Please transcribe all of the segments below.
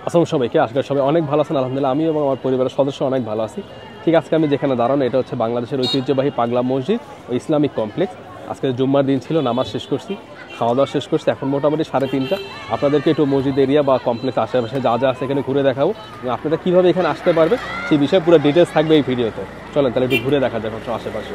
আসসালামু সবাইকে, আজকে সবাই অনেক ভালো আছেন আলহামদুলিল্লাহ। আমি এবং আমার পরিবারের সদস্য অনেক ভালো আছি। ঠিক আজকে আমি যেখানে দাঁড়ানো, এটা হচ্ছে বাংলাদেশের ঐতিহ্যবাহী পাগলা মসজিদ ও ইসলামিক কমপ্লেক্স। আজকে জুম্মার দিন ছিল, নামাজ শেষ করছি, খাওয়া দাওয়া শেষ করছি, এখন মোটামুটি 3:30। আপনাদেরকে একটু মসজিদ এরিয়া বা কমপ্লেক্স আশেপাশে যা যা আছে এখানে ঘুরে দেখাবো এবং আপনারা কীভাবে এখানে আসতে পারবে সেই বিষয়ে পুরো ডিটেলস থাকবে এই ভিডিওতে। চলেন তাহলে একটু ঘুরে দেখা যাক আশেপাশে।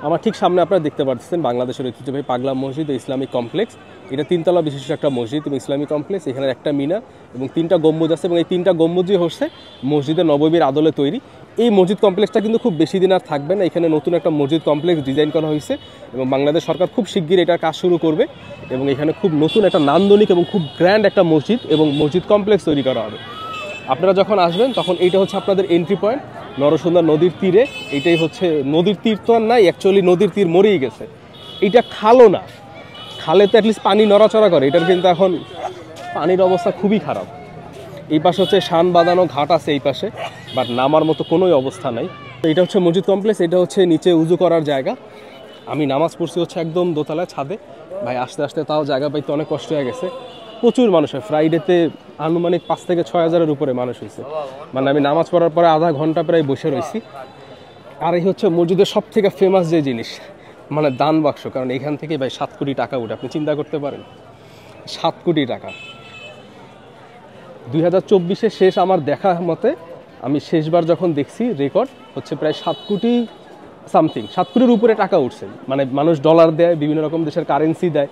আমার ঠিক সামনে আপনারা দেখতে পাচ্ছেন বাংলাদেশের ঐতিহ্যবাহী পাগলা মসজিদ ও ইসলামিক কমপ্লেক্স। এটা 3তলা বিশিষ্ট একটা মসজিদ এবং ইসলামিক কমপ্লেক্স। এখানে একটা মিনার এবং 3টা গম্বুজ আছে এবং এই 3টা গম্বুজই হচ্ছে মসজিদের নববীর আদলে তৈরি। এই মসজিদ কমপ্লেক্সটা কিন্তু খুব বেশি দিন আর থাকবে না। এখানে নতুন একটা মসজিদ কমপ্লেক্স ডিজাইন করা হয়েছে এবং বাংলাদেশ সরকার খুব শিগগির এটার কাজ শুরু করবে এবং এখানে খুব নতুন একটা নান্দনিক এবং খুব গ্র্যান্ড একটা মসজিদ এবং মসজিদ কমপ্লেক্স তৈরি করা হবে। আপনারা যখন আসবেন তখন এইটা হচ্ছে আপনাদের এন্ট্রি পয়েন্ট, নরসুন্দা নদীর তীরে। এইটাই হচ্ছে নদীর তীর, তো আর নাই, অ্যাকচুয়ালি নদীর তীর মরেই গেছে। এইটা খালও না, খালে তো অ্যাটলিস্ট পানি নড়াচড়া করে, এটার কিন্তু এখন পানির অবস্থা খুবই খারাপ। এই পাশে হচ্ছে শান বাঁধানো ঘাট আছে এই পাশে, বাট নামার মতো কোনোই অবস্থা নাই। তো এটা হচ্ছে মসজিদ কমপ্লেক্স, এটা হচ্ছে নিচে উজু করার জায়গা। আমি নামাজ পড়ছি হচ্ছে একদম দোতলায় ছাদে। ভাই আসতে আসতে তাও জায়গা পাইতে অনেক কষ্ট হয়ে গেছে। প্রচুর মানুষ হয়, ফ্রাইডেতে আনুমানিক 5 থেকে 6 হাজারের উপরে মানুষ হয়েছে। মানে আমি নামাজ পড়ার পরে আধা ঘন্টা প্রায় বসে রয়েছি। আর এই হচ্ছে মসজিদের সব থেকে ফেমাস যে জিনিস, মানে দান বাক্স। কারণ এখান থেকে ভাই 7 কোটি টাকা উঠে, আপনি চিন্তা করতে পারেন 7 কোটি টাকা। 2024-এ শেষ আমার দেখা মতে, আমি শেষবার যখন দেখছি রেকর্ড হচ্ছে প্রায় 7 কোটি সামথিং, 7 কোটির উপরে টাকা উঠছে। মানে মানুষ ডলার দেয়, বিভিন্ন রকম দেশের কারেন্সি দেয়,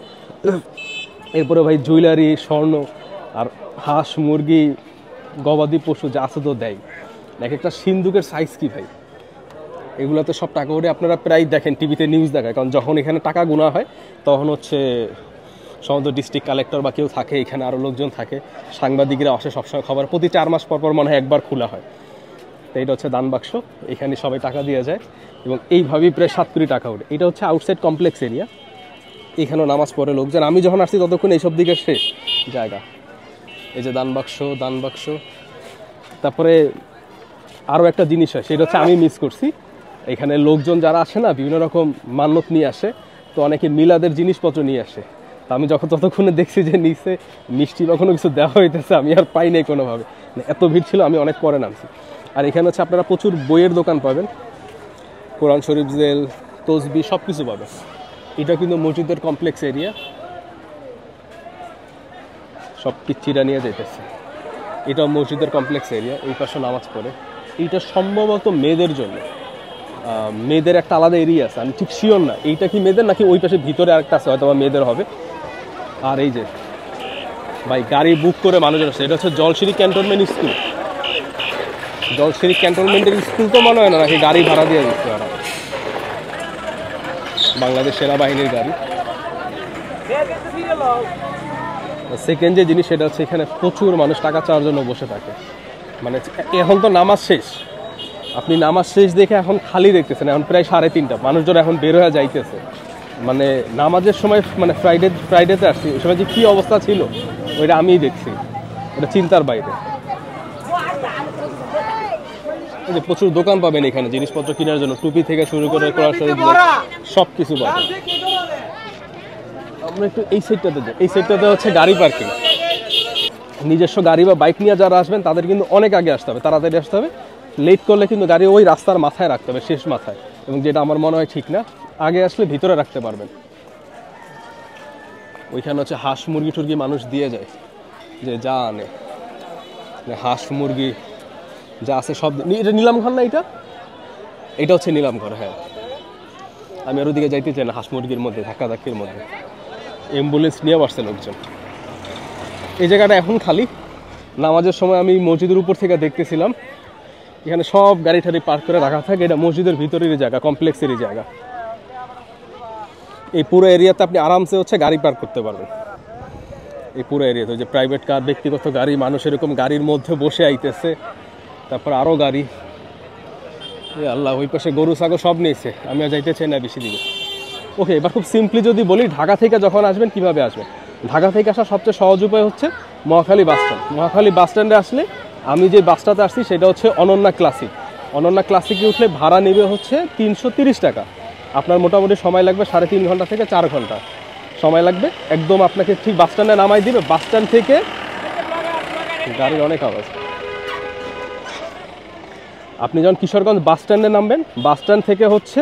এরপরে ভাই জুয়েলারি, স্বর্ণ, আর হাঁস মুরগি গবাদি পশু যা আছে তো দেয়। এক একটা সিন্দুকের সাইজ কি ভাই, এগুলোতে সব টাকা উঠে। আপনারা প্রায় দেখেন টিভিতে নিউজ দেখায়, কারণ যখন এখানে টাকা গোনা হয় তখন হচ্ছে সমস্ত ডিস্ট্রিক্ট কালেক্টর বা কেউ থাকে, এখানে আরও লোকজন থাকে, সাংবাদিকরা আসে সবসময় খবর। প্রতি 4 মাস পর পর মনে হয় একবার খোলা হয়। তো এটা হচ্ছে দান বাক্স, এখানে সবাই টাকা দিয়ে যায় এবং এইভাবেই প্রায় 7 কোটি টাকা উঠে। এটা হচ্ছে আউটসাইড কমপ্লেক্স এরিয়া, এখানেও নামাজ পড়ে লোকজন। আমি যখন আসছি ততক্ষণ এইসব দিকে শেষ জায়গা। এই যে দান বাক্স। তারপরে আরও একটা জিনিস হয়, সেটা হচ্ছে আমি মিস করছি। এখানে লোকজন যারা আসে না, বিভিন্ন রকম মান্যত নিয়ে আসে, তো অনেকে মিলাদের জিনিসপত্র নিয়ে আসে। তো আমি যখন ততক্ষণে দেখছি যে নিচে মিষ্টি বা কোনো কিছু দেওয়া হইতেছে, আমি আর পাই নাই কোনোভাবে, এত ভিড় ছিল, আমি অনেক পরে নামছি। আর এখানে হচ্ছে আপনারা প্রচুর বইয়ের দোকান পাবেন, কোরআন শরীফ, জেল, তসবি সব কিছু পাবেন। এটা কিন্তু মসজিদের কমপ্লেক্স এরিয়া, সব পিচ্ছিরা নিয়ে যেতেছে। এটা মসজিদের কমপ্লেক্স এরিয়া, এই পাশে নামাজ পড়ে। এইটা সম্ভবত মেয়েদের জন্য, মেয়েদের একটা আলাদা এরিয়া আছে, আমি ঠিক শিওর না এইটা কি মেয়েদের নাকি ওই পাশে ভিতরে আরেকটা আছে, হয়তো মেয়েদের হবে। আর এই যে ভাই গাড়ি বুক করে মানুষজন আসছে, এটা হচ্ছে জলশিরি ক্যান্টনমেন্ট স্কুল। জলশিরি ক্যান্টনমেন্টের স্কুল তো মনে হয় না, নাকি গাড়ি ভাড়া দিয়ে দিচ্ছে ওরা, বাংলাদেশ সেনাবাহিনীর গাড়ি। সেকেন্ড যে জিনিস সেটা হচ্ছে এখানে প্রচুর মানুষ টাকা চাওয়ার জন্য বসে থাকে। মানে এখন তো নামাজ শেষ, আপনি নামাজ শেষ দেখে এখন খালি দেখতেছেন, এখন প্রায় 3:30, মানুষজন এখন বের হয়ে যাইতেছে। মানে নামাজের সময়, মানে ফ্রাইডেতে আসছি, ওই সময় যে কী অবস্থা ছিল ওইটা আমিই দেখছি, ওটা চিন্তার বাইরে। এই যে প্রচুর দোকান পাবেন এখানে জিনিসপত্র কেনার জন্য, টুপি থেকে শুরু করে কোরআন শরীফ সব কিছু পাবেন। আমরা একটু এই সাইডটাতে যাই, এই সাইডটাতে হচ্ছে গাড়ি পার্কিং। নিজস্ব গাড়ি বা বাইক নিয়ে যারা আসবেন তাদের কিন্তু অনেক আগে আসতে হবে, তাড়াতাড়ি আসতে হবে। লেট করলে কিন্তু গাড়ি ওই রাস্তার মাথায় রাখতে হবে, শেষ মাথায়, এবং যেটা আমার মনে হয় ঠিক না। আগে আসলে ভিতরে রাখতে পারবেন। ওইখানে হচ্ছে হাঁস মুরগি টুরগি মানুষ দিয়ে যায়, যে যা আনে হাঁস মুরগি যা আছে সব। এটা নিলাম ঘর না, এটা হচ্ছে নিলাম ঘর। হ্যাঁ, আমি আর ওদিকে যাইতে চাই না, হাঁস মুরগির মধ্যে ধাক্কাধাক্কির মধ্যে। অ্যাম্বুলেন্স নিয়ে আসছে লোকজন। এই জায়গাটা এখন খালি। নামাজের সময় আমি মসজিদের উপর থেকে দেখতেছিলাম, এখানে সব গাড়ি ঠাড়ি পার্ক করে রাখা থাকে। এটা মসজিদের ভিতরেরই জায়গা, কমপ্লেক্সেরই জায়গা। এই পুরো এরিয়াতে আপনি আরামসে হচ্ছে গাড়ি পার্ক করতে পারবেন। এই পুরো এরিয়াতে যে প্রাইভেট কার, ব্যক্তিগত গাড়ি, মানুষ এরকম গাড়ির মধ্যে বসে আইতেছে। তারপর আরও গাড়ি, আল্লাহ, ওই পাশে গরু ছাগল সব নিয়েছে। আমি আর যাইতে চাই না বেশি দিকে। ওকে, এবার খুব সিম্পলি যদি বলি, ঢাকা থেকে যখন আসবেন কীভাবে আসবেন। ঢাকা থেকে আসার সবচেয়ে সহজ উপায় হচ্ছে মহাখালী বাস স্ট্যান্ড। মহাখালী বাস স্ট্যান্ডে আসলে আমি যে বাসটাতে আসছি সেটা হচ্ছে অনন্যা ক্লাসিক। অনন্যা ক্লাসিকে উঠলে ভাড়া নেবে হচ্ছে 330 টাকা। আপনার মোটামুটি সময় লাগবে 3.5 ঘন্টা থেকে 4 ঘন্টা সময় লাগবে। একদম আপনাকে ঠিক বাস স্ট্যান্ডে নামাই দিবে। বাস স্ট্যান্ড থেকে গাড়ির অনেক আওয়াজ। আপনি যখন কিশোরগঞ্জ বাস স্ট্যান্ডে নামবেন, বাস স্ট্যান্ড থেকে হচ্ছে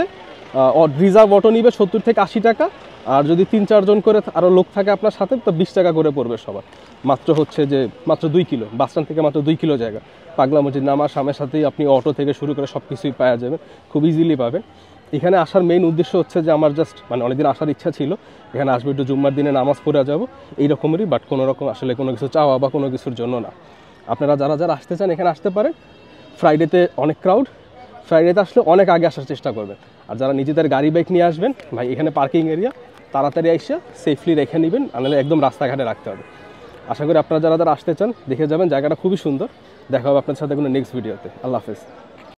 রিজার্ভ অটো নিবে 70 থেকে 80 টাকা, আর যদি 3-4 জন করে আরও লোক থাকে আপনার সাথে তো 20 টাকা করে পড়বে সবার। মাত্র হচ্ছে যে মাত্র 2 কিলো, বাস স্ট্যান্ড থেকে মাত্র 2 কিলো জায়গা। পাগলা মসজিদ নামার সামনে সাথেই আপনি অটো থেকে শুরু করে সব কিছুই পাওয়া যাবেন, খুব ইজিলি পাবেন। এখানে আসার মেইন উদ্দেশ্য হচ্ছে যে আমার জাস্ট মানে অনেকদিন আসার ইচ্ছা ছিল, এখানে আসবে একটু জুম্মার দিনে নামাজ পড়ে যাব এই রকমেরই, বাট কোনো রকম আসলে কোনো কিছু চাওয়া বা কোনো কিছুর জন্য না। আপনারা যারা যারা আসতে চান এখানে আসতে পারেন। ফ্রাইডেতে অনেক ক্রাউড, ফ্রাইডেতে আসলে অনেক আগে আসার চেষ্টা করবেন। আর যারা নিজেদের গাড়ি বাইক নিয়ে আসবেন, ভাই এখানে পার্কিং এরিয়া, তাড়াতাড়ি এসে সেফলি রেখে নেবেন, নাহলে একদম রাস্তাঘাটে রাখতে হবে। আশা করি আপনারা যারা যারা আসতে চান দেখে যাবেন, জায়গাটা খুবই সুন্দর। দেখা হবে আপনার সাথে কোনো নেক্সট ভিডিওতে। আল্লাহ হাফেজ।